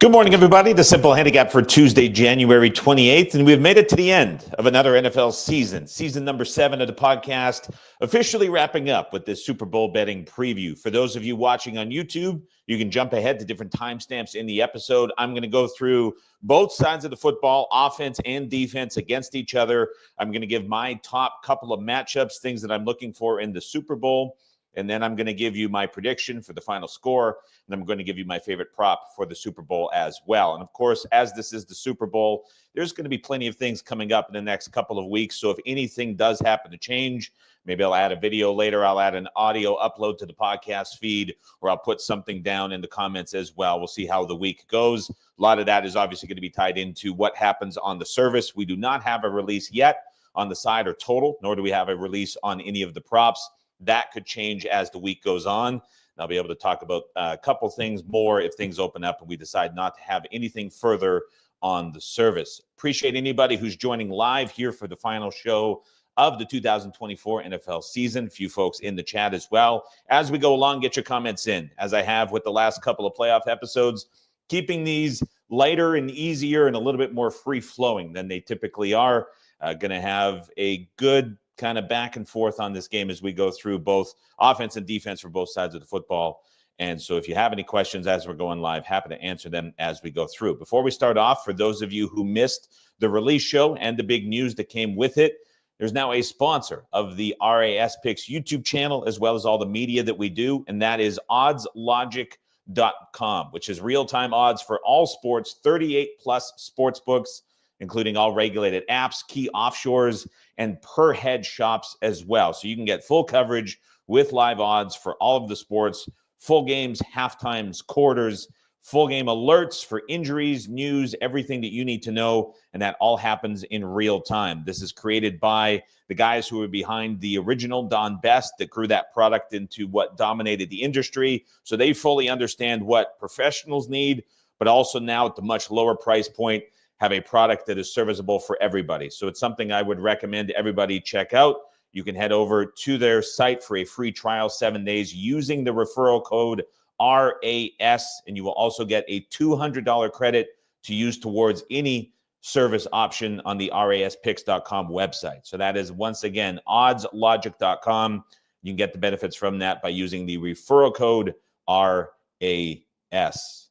Good morning, everybody. The Simple Handicap for Tuesday, January 28th, and we've made it to the end of another NFL season. Season number 7 of the podcast, officially wrapping up with this Super Bowl betting preview. For those of you watching on YouTube, you can jump ahead to different timestamps in the episode. I'm going to go through both sides of the football, offense and defense against each other. I'm going to give my top couple of matchups, things that I'm looking for in the Super Bowl. And then I'm going to give you my prediction for the final score. And I'm going to give you my favorite prop for the Super Bowl as well. And of course, as this is the Super Bowl, there's going to be plenty of things coming up in the next couple of weeks. So if anything does happen to change, maybe I'll add a video later. I'll add an audio upload to the podcast feed, or I'll put something down in the comments as well. We'll see how the week goes. A lot of that is obviously going to be tied into what happens on the service. We do not have a release yet on the side or total, nor do we have a release on any of the props. That could change as the week goes on. And I'll be able to talk about a couple things more if things open up and we decide not to have anything further on the service. Appreciate anybody who's joining live here for the final show of the 2024 NFL season. A few folks in the chat as well. As we go along, get your comments in, as I have with the last couple of playoff episodes, keeping these lighter and easier and a little bit more free-flowing than they typically are. Going to have a good kind of back and forth on this game as we go through both offense and defense for both sides of the football. And so if you have any questions as we're going live, happy to answer them as we go through. Before we start off, for those of you who missed the release show and the big news that came with it, there's now a sponsor of the RAS Picks YouTube channel, as well as all the media that we do, and that is oddslogic.com, which is real-time odds for all sports, 38-plus sports books, including all regulated apps, key offshores, and per-head shops as well. So you can get full coverage with live odds for all of the sports, full games, halftimes, quarters, full game alerts for injuries, news, everything that you need to know, and that all happens in real time. This is created by the guys who were behind the original Don Best that grew that product into what dominated the industry. So they fully understand what professionals need, but also now at the much lower price point, have a product that is serviceable for everybody. So it's something I would recommend everybody check out. You can head over to their site for a free trial, 7 days, using the referral code RAS, and you will also get a $200 credit to use towards any service option on the raspicks.com website. So that is, once again, oddslogic.com. You can get the benefits from that by using the referral code RAS.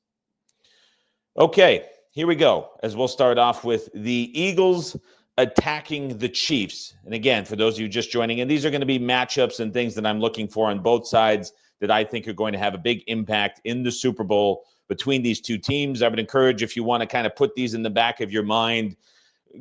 Okay. Here we go, as we'll start off with the Eagles attacking the Chiefs. And again, for those of you just joining in, these are going to be matchups and things that I'm looking for on both sides that I think are going to have a big impact in the Super Bowl between these two teams. I would encourage, if you want to kind of put these in the back of your mind,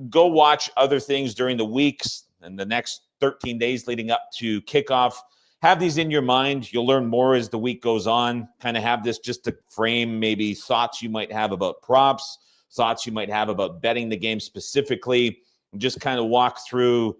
go watch other things during the weeks and the next 13 days leading up to kickoff. Have these in your mind. You'll learn more as the week goes on. Kind of have this just to frame maybe thoughts you might have about props, thoughts you might have about betting the game specifically, and just kind of walk through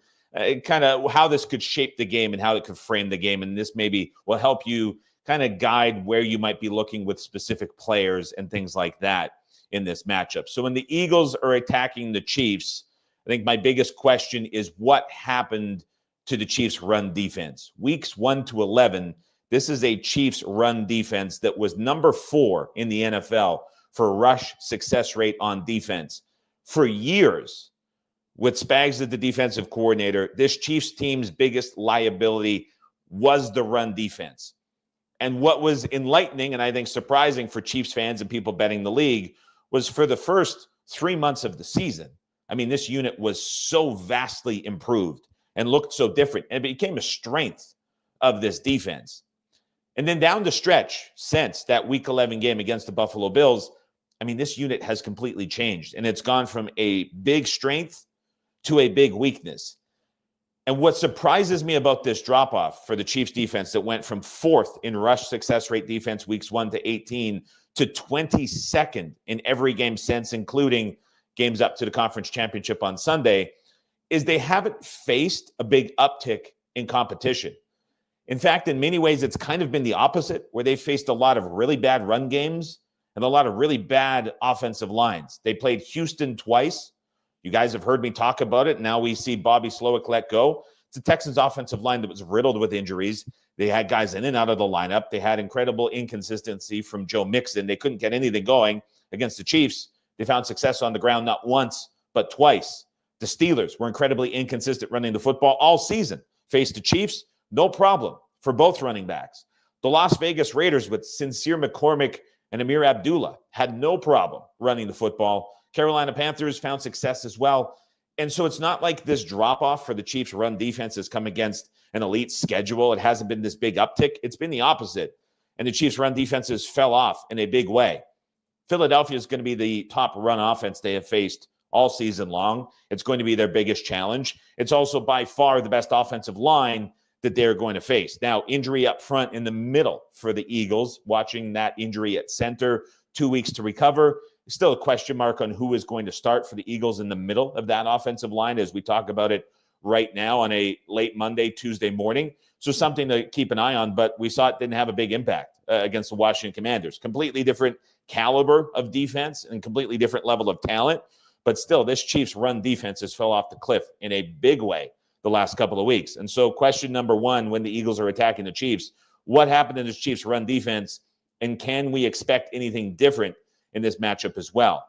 kind of how this could shape the game and how it could frame the game. And this maybe will help you kind of guide where you might be looking with specific players and things like that in this matchup. So when the Eagles are attacking the Chiefs, I think my biggest question is what happened to the Chiefs' run defense. Weeks 1 to 11, this is a Chiefs run defense that was number 4 in the NFL for rush success rate on defense. For years, with Spags as the defensive coordinator, this Chiefs team's biggest liability was the run defense. And what was enlightening and I think surprising for Chiefs fans and people betting the league was for the first 3 months of the season, I mean, this unit was so vastly improved and looked so different, and it became a strength of this defense. And then down the stretch, since that Week 11 game against the Buffalo Bills, I mean, this unit has completely changed, and it's gone from a big strength to a big weakness. And what surprises me about this drop-off for the Chiefs defense that went from 4th in rush success rate defense weeks 1 to 18 to 22nd in every game since, including games up to the conference championship on Sunday, is they haven't faced a big uptick in competition. In fact, in many ways, it's kind of been the opposite, where they faced a lot of really bad run games and a lot of really bad offensive lines. They played Houston twice. You guys have heard me talk about it. Now we see Bobby Slowick let go. It's the Texans' offensive line that was riddled with injuries. They had guys in and out of the lineup. They had incredible inconsistency from Joe Mixon. They couldn't get anything going. against the Chiefs, they found success on the ground not once, but twice. The Steelers were incredibly inconsistent running the football all season. Faced the Chiefs, no problem for both running backs. The Las Vegas Raiders with Sincere McCormick and Amir Abdullah had no problem running the football. Carolina Panthers found success as well. And so it's not like this drop-off for the Chiefs' run defense has come against an elite schedule. It hasn't been this big uptick. It's been the opposite. And the Chiefs' run defenses fell off in a big way. Philadelphia is going to be the top run offense they have faced all season long. It's going to be their biggest challenge. It's also by far the best offensive line that they're going to face. Now, injury up front in the middle for the Eagles, watching that injury at center, 2 weeks to recover. Still a question mark on who is going to start for the Eagles in the middle of that offensive line as we talk about it right now on a late Monday, Tuesday morning. So something to keep an eye on, but we saw it didn't have a big impact against the Washington Commanders. Completely different caliber of defense and completely different level of talent. But still, this Chiefs run defense has fell off the cliff in a big way the last couple of weeks. And so question number one, when the Eagles are attacking the Chiefs, what happened in this Chiefs run defense? And can we expect anything different in this matchup as well?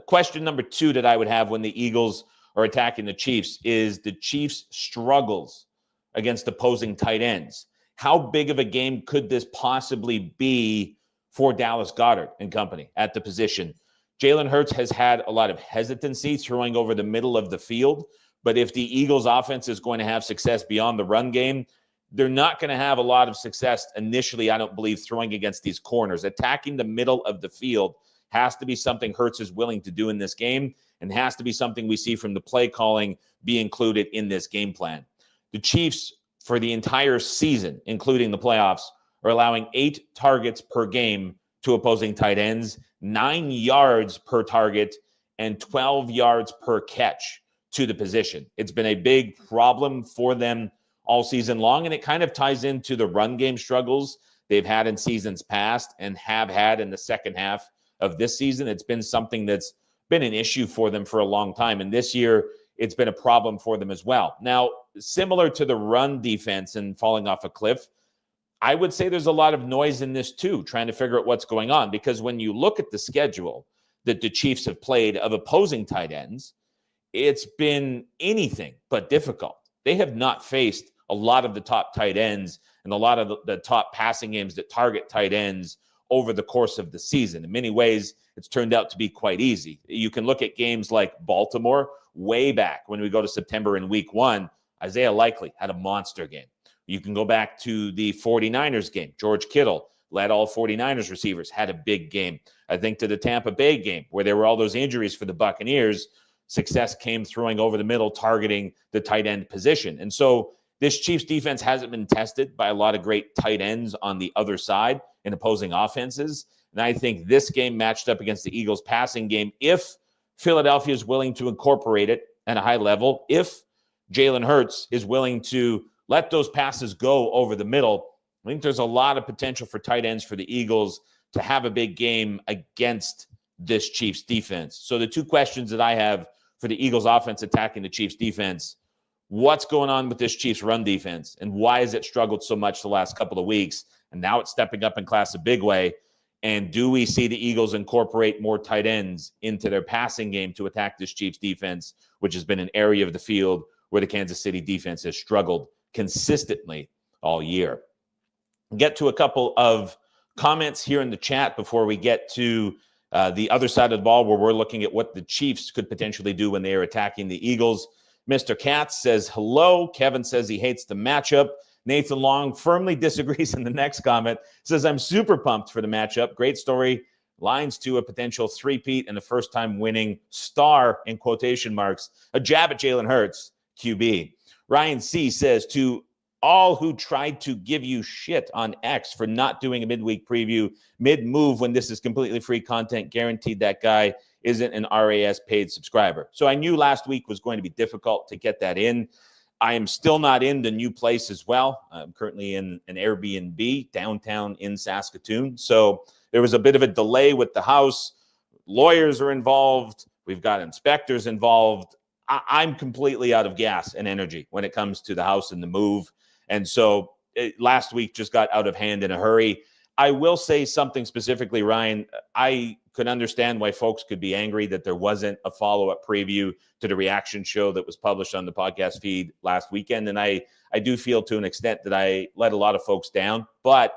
Question number two that I would have when the Eagles are attacking the Chiefs is the Chiefs' struggles against opposing tight ends. How big of a game could this possibly be for Dallas Goedert and company at the position? Jalen Hurts has had a lot of hesitancy throwing over the middle of the field, but if the Eagles' offense is going to have success beyond the run game, they're not going to have a lot of success initially, I don't believe, throwing against these corners. Attacking the middle of the field has to be something Hurts is willing to do in this game and has to be something we see from the play calling be included in this game plan. The Chiefs, for the entire season, including the playoffs, are allowing 8 targets per game to opposing tight ends, 9 yards per target, and 12 yards per catch to the position. It's been a big problem for them all season long, and it kind of ties into the run game struggles they've had in seasons past and have had in the second half of this season. It's been something that's been an issue for them for a long time, and this year it's been a problem for them as well. Now, similar to the run defense and falling off a cliff, I would say there's a lot of noise in this too, trying to figure out what's going on, because when you look at the schedule that the Chiefs have played of opposing tight ends, it's been anything but difficult. They have not faced a lot of the top tight ends and a lot of the top passing games that target tight ends over the course of the season. In many ways, it's turned out to be quite easy. You can look at games like Baltimore way back when we go to September in week 1. Isaiah Likely had a monster game. You can go back to the 49ers game. George Kittle led all 49ers receivers, had a big game. I think to the Tampa Bay game where there were all those injuries for the Buccaneers, success came throwing over the middle, targeting the tight end position. And so this Chiefs defense hasn't been tested by a lot of great tight ends on the other side in opposing offenses. And I think this game matched up against the Eagles passing game, if Philadelphia is willing to incorporate it at a high level, if Jalen Hurts is willing to let those passes go over the middle, I think there's a lot of potential for tight ends for the Eagles to have a big game against this Chiefs defense. So the two questions that I have for the Eagles offense attacking the Chiefs defense: what's going on with this Chiefs run defense, and why has it struggled so much the last couple of weeks? And now it's stepping up in class a big way. And do we see the Eagles incorporate more tight ends into their passing game to attack this Chiefs defense, which has been an area of the field where the Kansas City defense has struggled consistently all year? Get to a couple of comments here in the chat before we get to the other side of the ball, where we're looking at what the Chiefs could potentially do when they are attacking the Eagles. Mr. Katz says hello. Kevin says he hates the matchup. Nathan Long firmly disagrees in the next comment. Says, I'm super pumped for the matchup. Great story. Lines to a potential three-peat and a first-time winning star, in quotation marks, a jab at Jalen Hurts, QB. Ryan C. says, to all who tried to give you shit on X for not doing a midweek preview mid-move when this is completely free content, guaranteed that guy isn't an RAS paid subscriber. So I knew last week was going to be difficult to get that in. I am still not in the new place as well. I'm currently in an Airbnb downtown in Saskatoon. So there was a bit of a delay with the house. Lawyers are involved. We've got inspectors involved. I'm completely out of gas and energy when it comes to the house and the move. And so last week just got out of hand in a hurry. I will say something specifically, Ryan. I could understand why folks could be angry that there wasn't a follow-up preview to the reaction show that was published on the podcast feed last weekend. And I do feel to an extent that I let a lot of folks down. But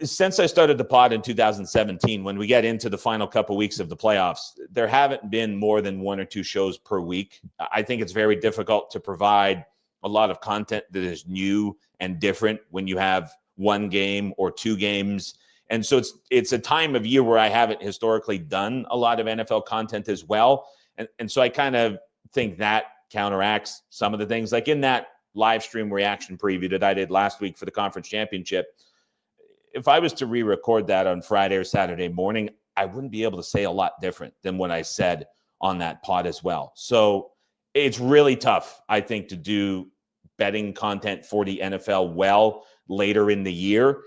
since I started the pod in 2017, when we get into the final couple weeks of the playoffs, there haven't been more than 1 or 2 shows per week. I think it's very difficult to provide a lot of content that is new and different when you have 1 game or 2 games. And so it's a time of year where I haven't historically done a lot of NFL content as well. And so I kind of think that counteracts some of the things. Like in that live stream reaction preview that I did last week for the conference championship, if I was to re-record that on Friday or Saturday morning, I wouldn't be able to say a lot different than what I said on that pod as well. So it's really tough, I think, to do betting content for the NFL well later in the year.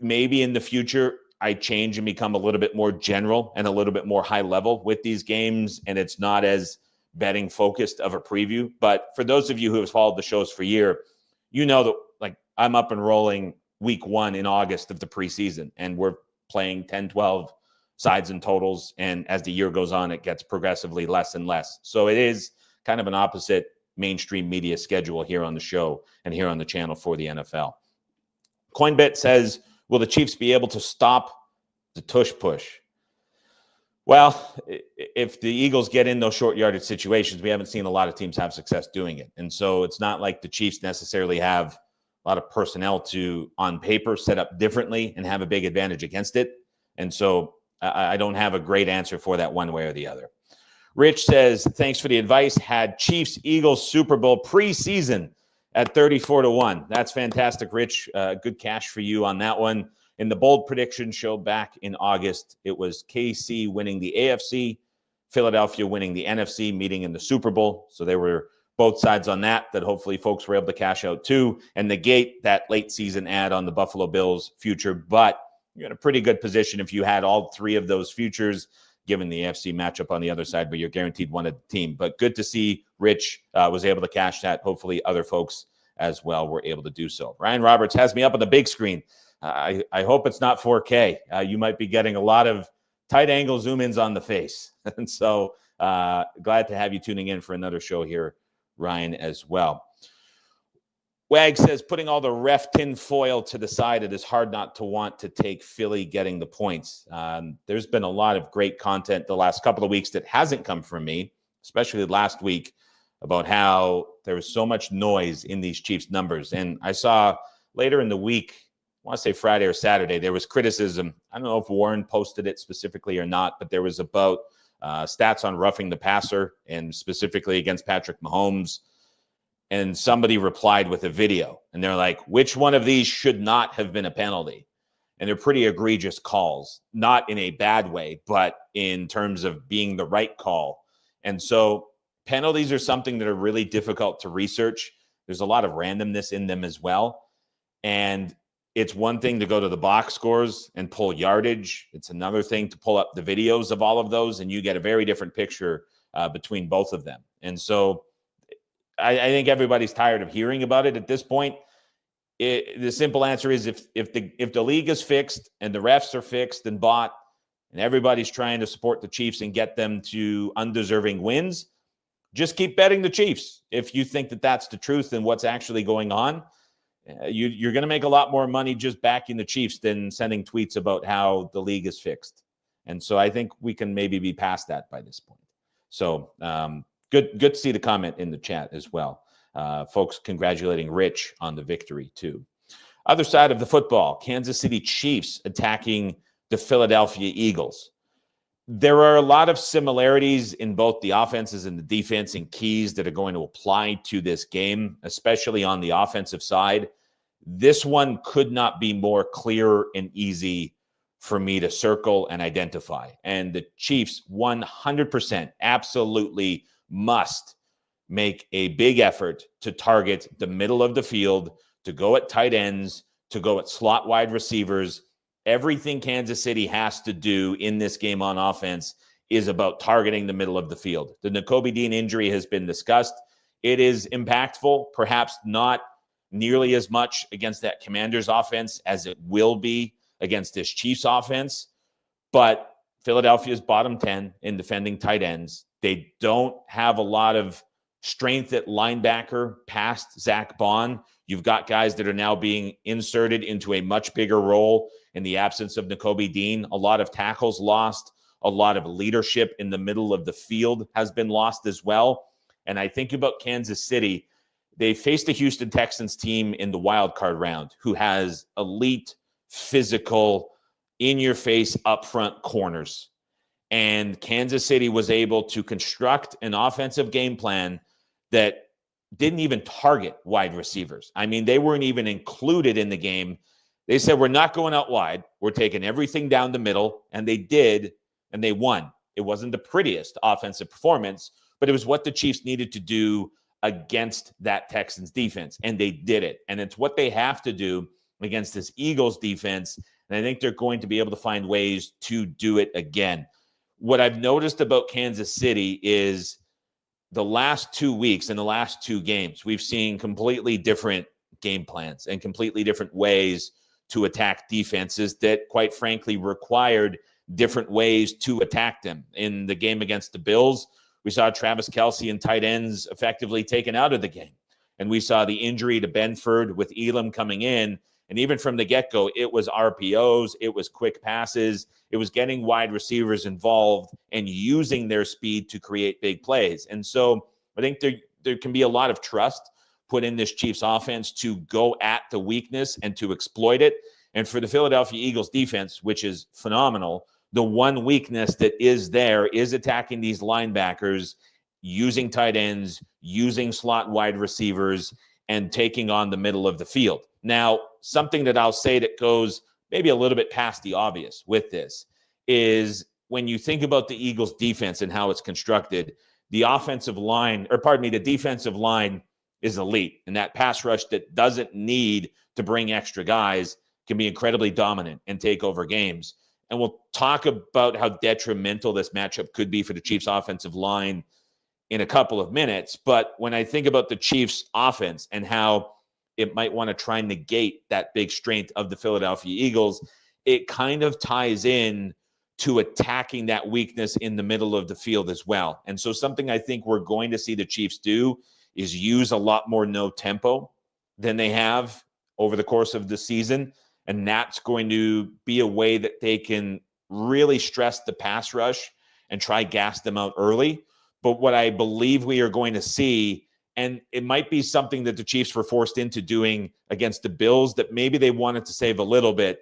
Maybe in the future, I change and become a little bit more general and a little bit more high level with these games, and it's not as betting focused of a preview. But for those of you who have followed the shows for a year, you know that like I'm up and rolling week 1 in August of the preseason, and we're playing 10, 12 sides and totals. And as the year goes on, it gets progressively less and less. So it is kind of an opposite mainstream media schedule here on the show and here on the channel for the NFL. Coinbit says, will the Chiefs be able to stop the tush push? Well, if the Eagles get in those short yardage situations, we haven't seen a lot of teams have success doing it. And so it's not like the Chiefs necessarily have a lot of personnel to, on paper, set up differently and have a big advantage against it. And so I don't have a great answer for that one way or the other. Rich says, thanks for the advice. Had Chiefs-Eagles Super Bowl preseason at 34-1. That's fantastic, Rich. Good cash for you on that one. In the bold prediction show back in August, it was KC winning the AFC, Philadelphia winning the NFC, meeting in the Super Bowl. So they were both sides on that hopefully folks were able to cash out too and negate that late season ad on the Buffalo Bills future. But you're in a pretty good position if you had all 3 of those futures, given the AFC matchup on the other side, where you're guaranteed one of the team. But good to see Rich was able to cash that. Hopefully other folks as well were able to do so. Ryan Roberts has me up on the big screen. I hope it's not 4K. You might be getting a lot of tight angle zoom ins on the face. And so glad to have you tuning in for another show here, Ryan, as well. Wag says, putting all the ref tin foil to the side, it is hard not to want to take Philly getting the points. There's been a lot of great content the last couple of weeks that hasn't come from me, especially last week, about how there was so much noise in these Chiefs numbers. And I saw later in the week, I want to say Friday or Saturday, there was criticism. I don't know if Warren posted it specifically or not, but there was about stats on roughing the passer and specifically against Patrick Mahomes. And somebody replied with a video, and they're like, which one of these should not have been a penalty? And they're pretty egregious calls, not in a bad way, but in terms of being the right call. And so penalties are something that are really difficult to research. There's a lot of randomness in them as well. And it's one thing to go to the box scores and pull yardage. It's another thing to pull up the videos of all of those, and you get a very different picture between both of them. And so I think everybody's tired of hearing about it at this point. The simple answer is if the league is fixed and the refs are fixed and bought, and everybody's trying to support the Chiefs and get them to undeserving wins, just keep betting the Chiefs. If you think that that's the truth and what's actually going on, you're going to make a lot more money just backing the Chiefs than sending tweets about how the league is fixed. And so I think we can maybe be past that by this point. So good to see the comment in the chat as well. Folks congratulating Rich on the victory too. Other side of the football, Kansas City Chiefs attacking the Philadelphia Eagles. There are a lot of similarities in both the offenses and the defense and keys that are going to apply to this game, especially on the offensive side. This one could not be more clear and easy for me to circle and identify. And the Chiefs 100% absolutely must make a big effort to target the middle of the field, to go at tight ends, to go at slot wide receivers. Everything Kansas City has to do in this game on offense is about targeting the middle of the field. The Nakobe Dean injury has been discussed. It is impactful, perhaps not nearly as much against that Commanders offense as it will be against this Chiefs offense. But Philadelphia's bottom 10 in defending tight ends. They don't have a lot of strength at linebacker past Zach Bond. You've got guys that are now being inserted into a much bigger role in the absence of Nakobe Dean. A lot of tackles lost. A lot of leadership in the middle of the field has been lost as well. And I think about Kansas City. They faced the Houston Texans team in the wild card round who has elite, physical, in-your-face, upfront corners. And Kansas City was able to construct an offensive game plan that didn't even target wide receivers. I mean, they weren't even included in the game. They said, we're not going out wide. We're taking everything down the middle. And they did, and they won. It wasn't the prettiest offensive performance, but it was what the Chiefs needed to do against that Texans defense. And they did it. And it's what they have to do against this Eagles defense. And I think they're going to be able to find ways to do it again. What I've noticed about Kansas City is the last 2 weeks and the last two games, we've seen completely different game plans and completely different ways to attack defenses that, quite frankly, required different ways to attack them. In the game against the Bills, we saw Travis Kelce and tight ends effectively taken out of the game. And we saw the injury to Benford with Elam coming in. And even from the get-go, it was RPOs, it was quick passes, it was getting wide receivers involved and using their speed to create big plays. And so I think there can be a lot of trust put in this Chiefs offense to go at the weakness and to exploit it. And for the Philadelphia Eagles defense, which is phenomenal, the one weakness that is there is attacking these linebackers, using tight ends, using slot wide receivers, and taking on the middle of the field. Now, something that I'll say that goes maybe a little bit past the obvious with this is when you think about the Eagles defense and how it's constructed, the defensive line is elite. And that pass rush that doesn't need to bring extra guys can be incredibly dominant and take over games. And we'll talk about how detrimental this matchup could be for the Chiefs offensive line in a couple of minutes. But when I think about the Chiefs offense and how it might want to try and negate that big strength of the Philadelphia Eagles, it kind of ties in to attacking that weakness in the middle of the field as well. And so something I think we're going to see the Chiefs do is use a lot more no tempo than they have over the course of the season. And that's going to be a way that they can really stress the pass rush and try gas them out early. But what I believe we are going to see, and it might be something that the Chiefs were forced into doing against the Bills that maybe they wanted to save a little bit.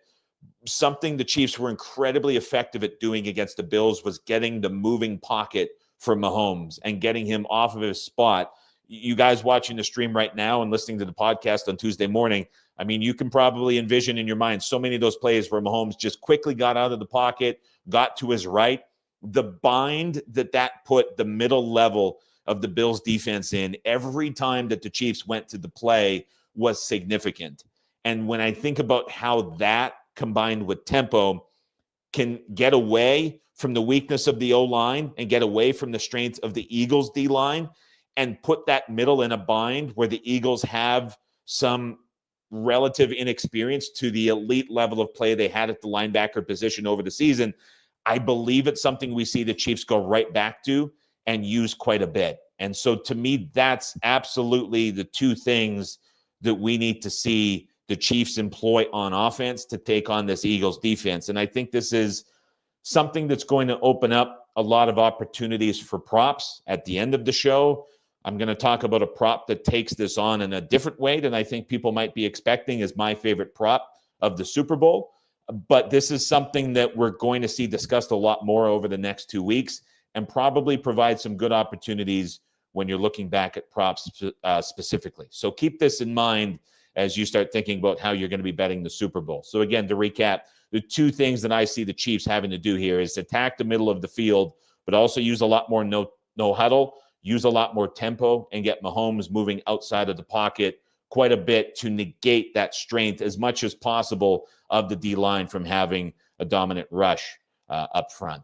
Something the Chiefs were incredibly effective at doing against the Bills was getting the moving pocket for Mahomes and getting him off of his spot. You guys watching the stream right now and listening to the podcast on Tuesday morning, I mean, you can probably envision in your mind so many of those plays where Mahomes just quickly got out of the pocket, got to his right. The bind that put the middle level of the Bills defense in every time that the Chiefs went to the play was significant. And when I think about how that combined with tempo can get away from the weakness of the O-line and get away from the strength of the Eagles D-line and put that middle in a bind where the Eagles have some relative inexperience to the elite level of play they had at the linebacker position over the season, I believe it's something we see the Chiefs go right back to and use quite a bit. And so to me, that's absolutely the two things that we need to see the Chiefs employ on offense to take on this Eagles defense. And I think this is something that's going to open up a lot of opportunities for props at the end of the show. I'm going to talk about a prop that takes this on in a different way than I think people might be expecting as my favorite prop of the Super Bowl. But this is something that we're going to see discussed a lot more over the next 2 weeks and probably provide some good opportunities when you're looking back at props specifically. So keep this in mind as you start thinking about how you're going to be betting the Super Bowl. So again, to recap, the two things that I see the Chiefs having to do here is attack the middle of the field, but also use a lot more no huddle, use a lot more tempo, and get Mahomes moving outside of the pocket quite a bit to negate that strength as much as possible of the D-line from having a dominant rush up front.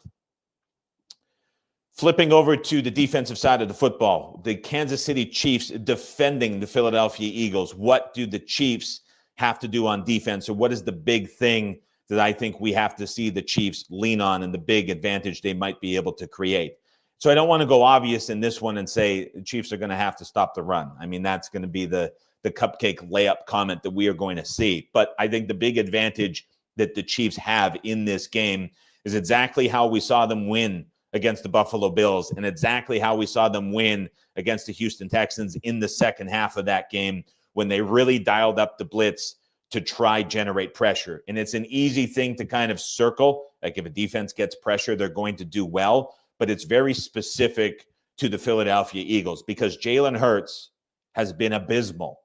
Flipping over to the defensive side of the football, the Kansas City Chiefs defending the Philadelphia Eagles. What do the Chiefs have to do on defense, or what is the big thing that I think we have to see the Chiefs lean on and the big advantage they might be able to create? So I don't want to go obvious in this one and say the Chiefs are going to have to stop the run. I mean, that's going to be the cupcake layup comment that we are going to see. But I think the big advantage that the Chiefs have in this game is exactly how we saw them win against the Buffalo Bills and exactly how we saw them win against the Houston Texans in the second half of that game when they really dialed up the blitz to try generate pressure. And it's an easy thing to kind of circle. Like if a defense gets pressure, they're going to do well. But it's very specific to the Philadelphia Eagles because Jalen Hurts has been abysmal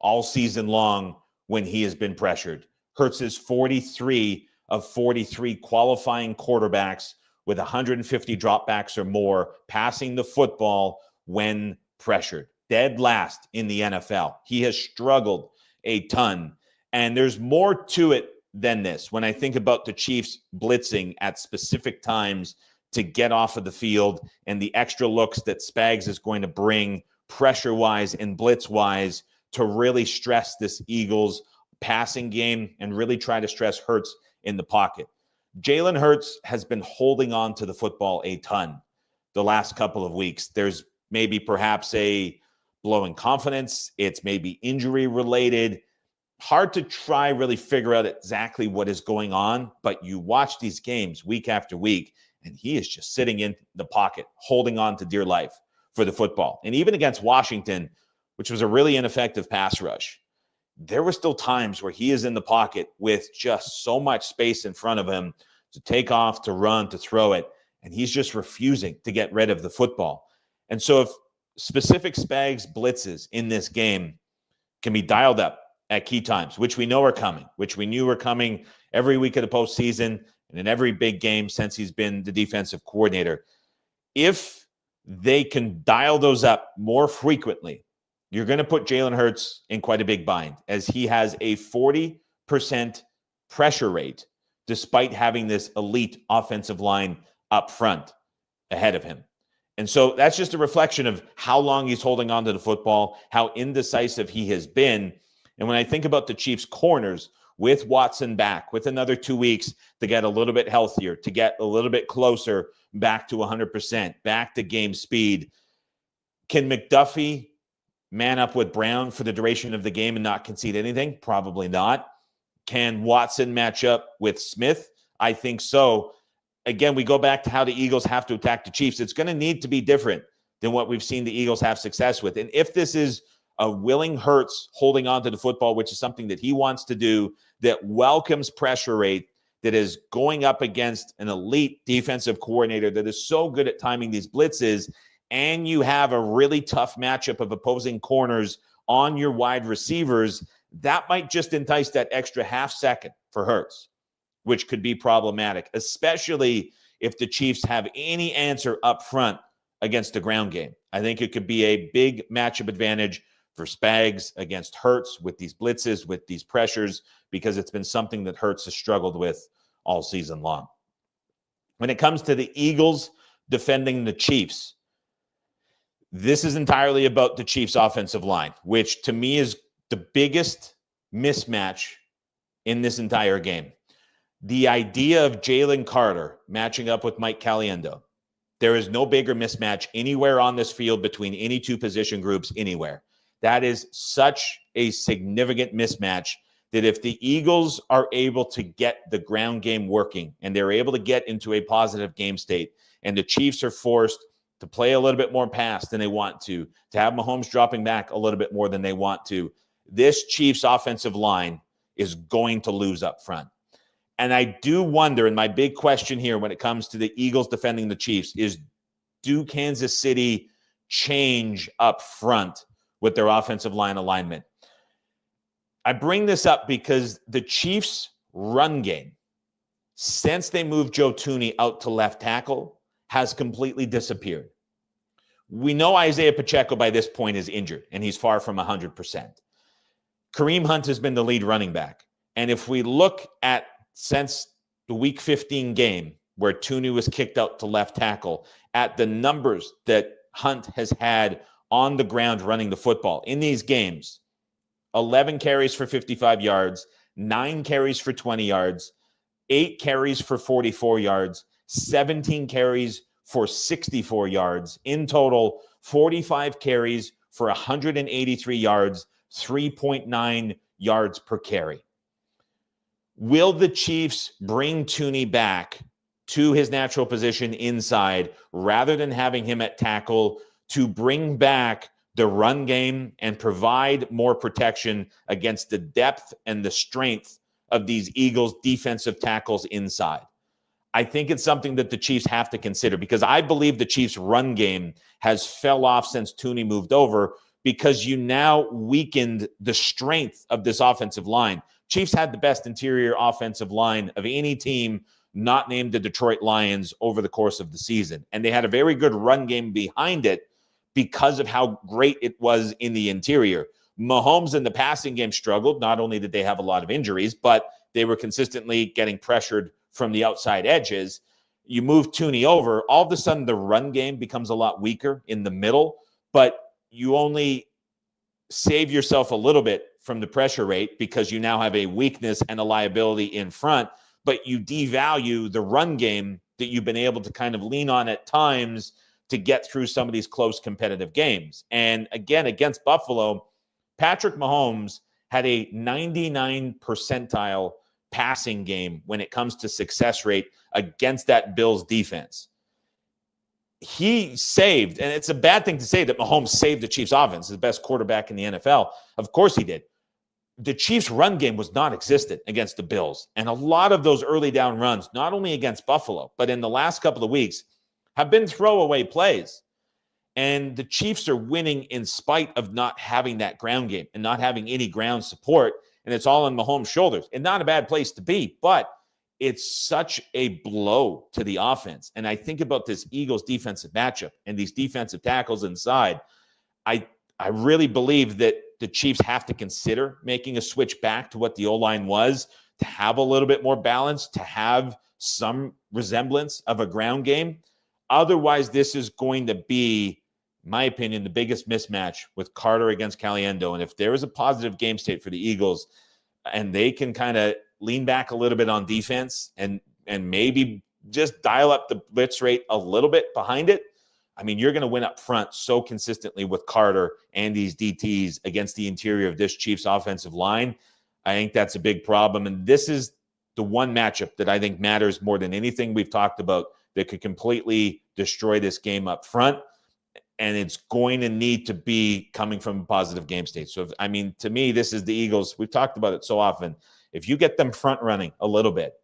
all season long when he has been pressured. Hurts is 43 of 43 qualifying quarterbacks with 150 dropbacks or more passing the football when pressured. Dead last in the NFL. He has struggled a ton. And there's more to it than this. When I think about the Chiefs blitzing at specific times to get off of the field and the extra looks that Spags is going to bring pressure-wise and blitz-wise to really stress this Eagles passing game and really try to stress Hurts in the pocket. Jalen Hurts has been holding on to the football a ton the last couple of weeks. There's maybe perhaps a blow in confidence. It's maybe injury related. Hard to try really figure out exactly what is going on, but you watch these games week after week, and he is just sitting in the pocket, holding on to dear life for the football. And even against Washington, which was a really ineffective pass rush, there were still times where he is in the pocket with just so much space in front of him to take off, to run, to throw it, and he's just refusing to get rid of the football. And so if specific Spags blitzes in this game can be dialed up at key times, which we know are coming, which we knew were coming every week of the postseason and in every big game since he's been the defensive coordinator, if they can dial those up more frequently, you're going to put Jalen Hurts in quite a big bind as he has a 40% pressure rate despite having this elite offensive line up front ahead of him. And so that's just a reflection of how long he's holding on to the football, how indecisive he has been. And when I think about the Chiefs' corners with Watson back, with another 2 weeks to get a little bit healthier, to get a little bit closer back to 100%, back to game speed, can McDuffie man up with Brown for the duration of the game and not concede anything? Probably not. Can Watson match up with Smith? I think so. Again, we go back to how the Eagles have to attack the Chiefs. It's going to need to be different than what we've seen the Eagles have success with. And if this is a willing Hurts holding on to the football, which is something that he wants to do, that welcomes pressure rate, that is going up against an elite defensive coordinator that is so good at timing these blitzes, and you have a really tough matchup of opposing corners on your wide receivers, that might just entice that extra half second for Hurts, which could be problematic, especially if the Chiefs have any answer up front against the ground game. I think it could be a big matchup advantage for Spags against Hurts with these blitzes, with these pressures, because it's been something that Hurts has struggled with all season long. When it comes to the Eagles defending the Chiefs, this is entirely about the Chiefs' offensive line, which to me is the biggest mismatch in this entire game. The idea of Jalen Carter matching up with Mike Caliendo, there is no bigger mismatch anywhere on this field between any two position groups anywhere. That is such a significant mismatch that if the Eagles are able to get the ground game working and they're able to get into a positive game state and the Chiefs are forced to play a little bit more pass than they want to have Mahomes dropping back a little bit more than they want to, this Chiefs offensive line is going to lose up front. And I do wonder, and my big question here when it comes to the Eagles defending the Chiefs is, do Kansas City change up front with their offensive line alignment? I bring this up because the Chiefs' run game, since they moved Joe Thuney out to left tackle, has completely disappeared. We know Isaiah Pacheco by this point is injured, and he's far from 100%. Kareem Hunt has been the lead running back. And if we look at since the Week 15 game where Tooney was kicked out to left tackle, at the numbers that Hunt has had on the ground running the football in these games, 11 carries for 55 yards, 9 carries for 20 yards, 8 carries for 44 yards, 17 carries for 64 yards. In total, 45 carries for 183 yards, 3.9 yards per carry. Will the Chiefs bring Tooney back to his natural position inside rather than having him at tackle to bring back the run game and provide more protection against the depth and the strength of these Eagles defensive tackles inside? I think it's something that the Chiefs have to consider, because I believe the Chiefs' run game has fell off since Tooney moved over, because you now weakened the strength of this offensive line. Chiefs had the best interior offensive line of any team not named the Detroit Lions over the course of the season. And they had a very good run game behind it because of how great it was in the interior. Mahomes in the passing game struggled. Not only did they have a lot of injuries, but they were consistently getting pressured from the outside edges. You move Tooney over, all of a sudden the run game becomes a lot weaker in the middle, but you only save yourself a little bit from the pressure rate because you now have a weakness and a liability in front, but you devalue the run game that you've been able to kind of lean on at times to get through some of these close competitive games. And again, against Buffalo, Patrick Mahomes had a 99 percentile passing game when it comes to success rate against that Bills defense. He saved, and it's a bad thing to say that Mahomes saved the Chiefs offense, the best quarterback in the NFL. Of course he did. The Chiefs run game was non-existent against the Bills. And a lot of those early down runs, not only against Buffalo, but in the last couple of weeks, have been throwaway plays. And the Chiefs are winning in spite of not having that ground game and not having any ground support. And it's all on Mahomes' shoulders. And not a bad place to be, but it's such a blow to the offense. And I think about this Eagles defensive matchup and these defensive tackles inside. I really believe that the Chiefs have to consider making a switch back to what the O-line was, to have a little bit more balance, to have some resemblance of a ground game. Otherwise, this is going to be, in my opinion, the biggest mismatch with Carter against Caliendo. And if there is a positive game state for the Eagles and they can kind of lean back a little bit on defense and maybe just dial up the blitz rate a little bit behind it, I mean, you're going to win up front so consistently with Carter and these DTs against the interior of this Chiefs offensive line. I think that's a big problem. And this is the one matchup that I think matters more than anything we've talked about that could completely destroy this game up front. And it's going to need to be coming from a positive game state. So, to me, this is the Eagles. We've talked about it so often. If you get them front running a little bit,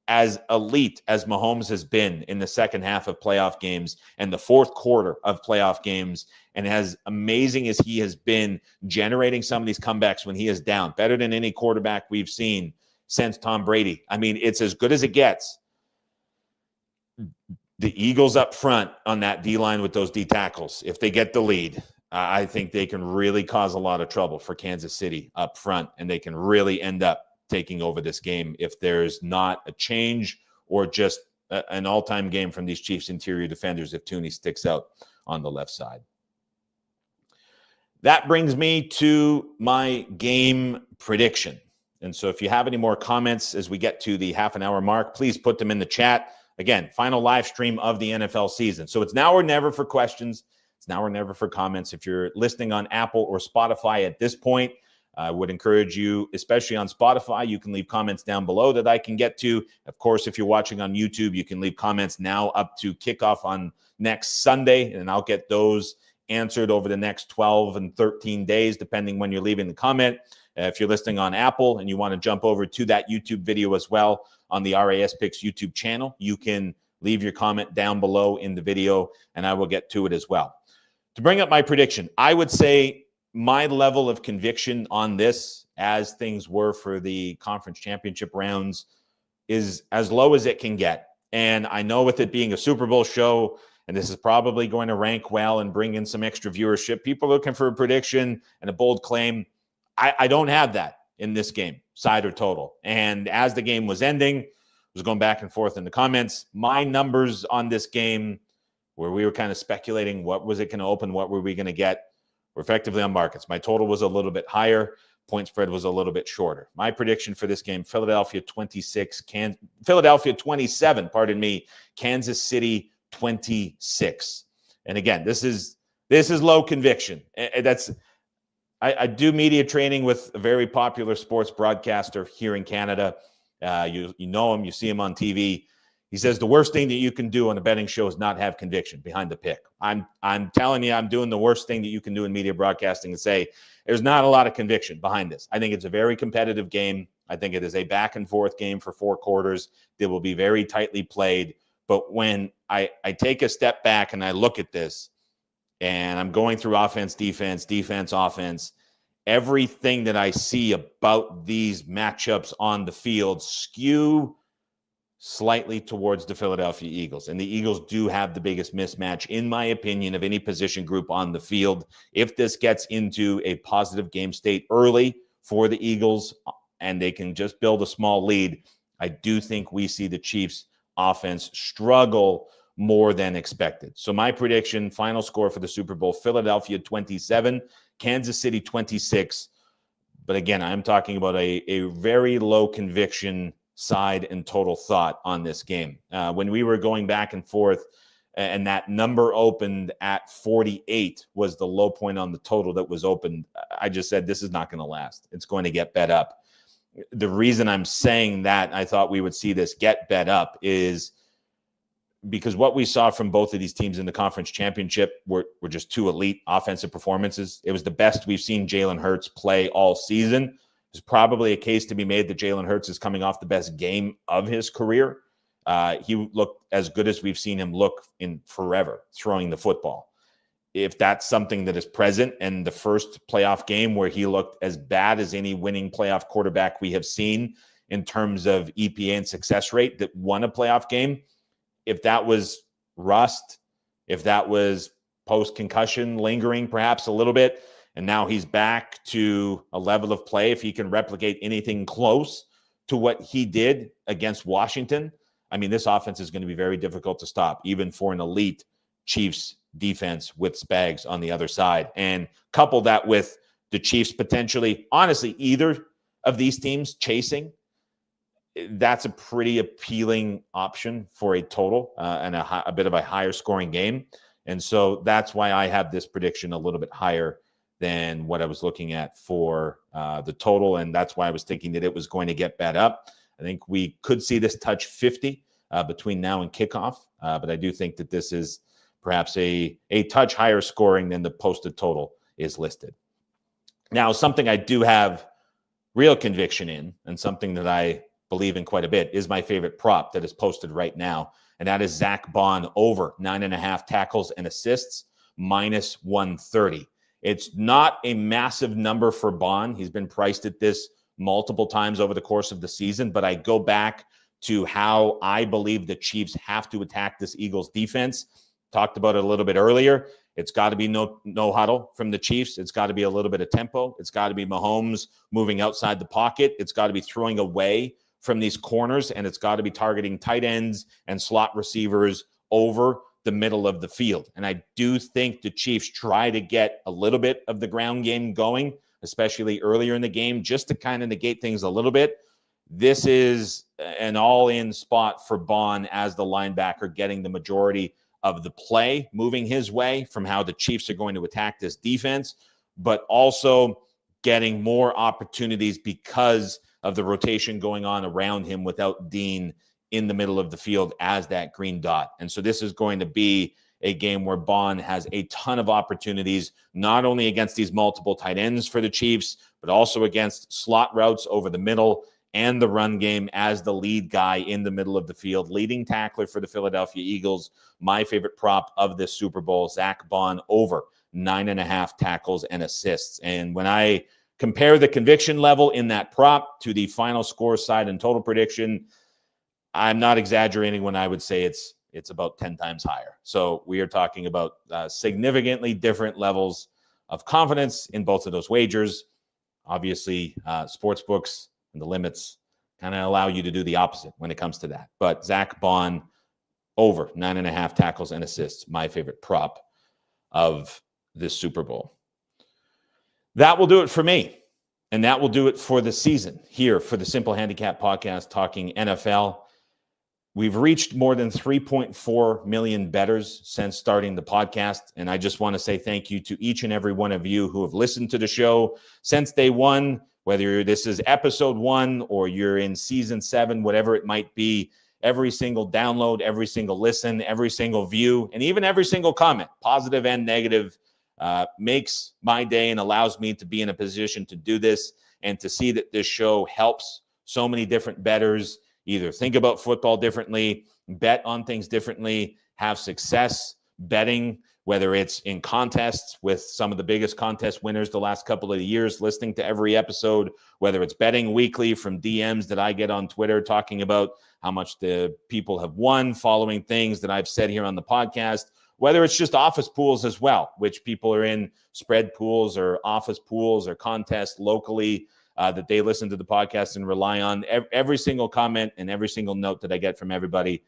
as elite as Mahomes has been in the second half of playoff games and the fourth quarter of playoff games, and as amazing as he has been generating some of these comebacks when he is down, better than any quarterback we've seen since Tom Brady. I mean, it's as good as it gets. The Eagles up front on that D-line with those D tackles, if they get the lead, I think they can really cause a lot of trouble for Kansas City up front, and they can really end up taking over this game if there's not a change or just an all-time game from these Chiefs interior defenders if Tooney sticks out on the left side. That brings me to my game prediction. And so if you have any more comments as we get to the half an hour mark, please put them in the chat. Again, final live stream of the NFL season. So it's now or never for questions. It's now or never for comments. If you're listening on Apple or Spotify at this point, I would encourage you, especially on Spotify, you can leave comments down below that I can get to. Of course, if you're watching on YouTube, you can leave comments now up to kickoff on next Sunday, and I'll get those answered over the next 12 and 13 days, depending when you're leaving the comment. If you're listening on Apple and you want to jump over to that YouTube video as well on the RAS Picks YouTube channel, you can leave your comment down below in the video, and I will get to it as well. To bring up my prediction, I would say my level of conviction on this, as things were for the conference championship rounds, is as low as it can get. And I know with it being a Super Bowl show, and this is probably going to rank well and bring in some extra viewership, people looking for a prediction and a bold claim. I don't have that in this game, side or total. And as the game was ending, was going back and forth in the comments. My numbers on this game, where we were kind of speculating what was it going to open, what were we going to get, were effectively on markets. My total was a little bit higher. Point spread was a little bit shorter. My prediction for this game, Philadelphia 27, Kansas City 26. And again, this is low conviction. I do media training with a very popular sports broadcaster here in Canada. You know him, you see him on TV. He says the worst thing that you can do on a betting show is not have conviction behind the pick. I'm telling you, I'm doing the worst thing that you can do in media broadcasting and say there's not a lot of conviction behind this. I think it's a very competitive game. I think it is a back and forth game for 4 quarters that will be very tightly played. But when I take a step back and I look at this and I'm going through offense, defense, offense, everything that I see about these matchups on the field skew slightly towards the Philadelphia Eagles. And the Eagles do have the biggest mismatch, in my opinion, of any position group on the field. If this gets into a positive game state early for the Eagles and they can just build a small lead, I do think we see the Chiefs offense struggle more than expected. So my prediction, final score for the Super Bowl, Philadelphia 27, Kansas City 26. But again, I'm talking about a very low conviction side and total thought on this game. When we were going back and forth and that number opened at 48 was the low point on the total that was opened, I just said, this is not going to last. It's going to get bet up. The reason I'm saying that I thought we would see this get bet up is because what we saw from both of these teams in the conference championship were just 2 elite offensive performances. It was the best we've seen Jalen Hurts play all season. There's probably a case to be made that Jalen Hurts is coming off the best game of his career. He looked as good as we've seen him look in forever throwing the football. If that's something that is present, and the first playoff game where he looked as bad as any winning playoff quarterback we have seen in terms of EPA and success rate that won a playoff game, if that was rust, if that was post-concussion lingering perhaps a little bit, and now he's back to a level of play, if he can replicate anything close to what he did against Washington, I mean, this offense is going to be very difficult to stop, even for an elite Chiefs defense with Spags on the other side. And couple that with the Chiefs potentially, honestly, either of these teams chasing, that's a pretty appealing option for a total and a bit of a higher scoring game. And so that's why I have this prediction a little bit higher than what I was looking at for the total. And that's why I was thinking that it was going to get bet up. I think we could see this touch 50 between now and kickoff. But I do think that this is perhaps a touch higher scoring than the posted total is listed. Now, something I do have real conviction in, and something that I believe in quite a bit, is my favorite prop that is posted right now. And that is Zach Bond over 9.5 tackles and assists, minus 130. It's not a massive number for Bond. He's been priced at this multiple times over the course of the season, but I go back to how I believe the Chiefs have to attack this Eagles defense. Talked about it a little bit earlier. It's got to be no huddle from the Chiefs. It's got to be a little bit of tempo. It's got to be Mahomes moving outside the pocket. It's got to be throwing away from these corners, and it's got to be targeting tight ends and slot receivers over the middle of the field. And I do think the Chiefs try to get a little bit of the ground game going, especially earlier in the game, just to kind of negate things a little bit. This is an all-in spot for Bond as the linebacker, getting the majority of the play moving his way from how the Chiefs are going to attack this defense, but also getting more opportunities because of the rotation going on around him without Dean in the middle of the field as that green dot. And so this is going to be a game where Bond has a ton of opportunities, not only against these multiple tight ends for the Chiefs, but also against slot routes over the middle and the run game as the lead guy in the middle of the field, leading tackler for the Philadelphia Eagles. My favorite prop of this Super Bowl, Zach Bond over 9.5 tackles and assists. And when I compare the conviction level in that prop to the final score side and total prediction, I'm not exaggerating when I would say it's about 10 times higher. So we are talking about significantly different levels of confidence in both of those wagers. Obviously, sports books and the limits kind of allow you to do the opposite when it comes to that. But Zach Bond, over 9.5 tackles and assists, my favorite prop of this Super Bowl. That will do it for me. And that will do it for the season here for the Simple Handicap Podcast, talking NFL. We've reached more than 3.4 million bettors since starting the podcast. And I just want to say thank you to each and every one of you who have listened to the show since day one, whether this is episode 1 or you're in season 7, whatever it might be. Every single download, every single listen, every single view, and even every single comment, positive and negative, makes my day and allows me to be in a position to do this and to see that this show helps so many different bettors either think about football differently, bet on things differently, have success betting, whether it's in contests with some of the biggest contest winners the last couple of years, listening to every episode, whether it's betting weekly from DMs that I get on Twitter talking about how much the people have won, following things that I've said here on the podcast, whether it's just office pools as well, which people are in spread pools or office pools or contests locally that they listen to the podcast and rely on. Every single comment and every single note that I get from everybody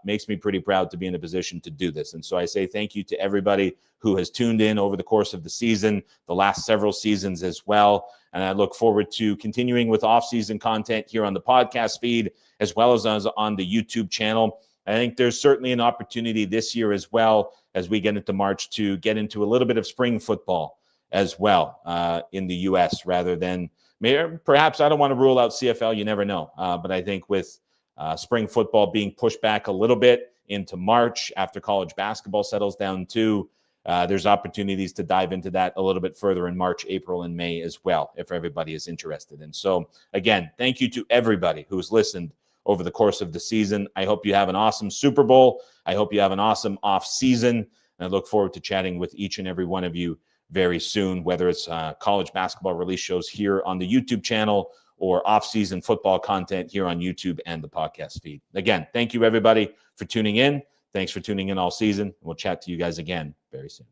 makes me pretty proud to be in a position to do this. And so I say thank you to everybody who has tuned in over the course of the season, the last several seasons as well. And I look forward to continuing with off-season content here on the podcast feed, as well as on the YouTube channel. I think there's certainly an opportunity this year as well, as we get into March, to get into a little bit of spring football as well in the U.S. rather than perhaps, I don't want to rule out CFL, you never know. But I think with spring football being pushed back a little bit into March after college basketball settles down too, there's opportunities to dive into that a little bit further in March, April, and May as well, if everybody is interested. And so, again, thank you to everybody who's listened over the course of the season. I hope you have an awesome Super Bowl. I hope you have an awesome off season. And I look forward to chatting with each and every one of you very soon, whether it's college basketball release shows here on the YouTube channel or off-season football content here on YouTube and the podcast feed. Again, thank you, everybody, for tuning in. Thanks for tuning in all season. We'll chat to you guys again very soon.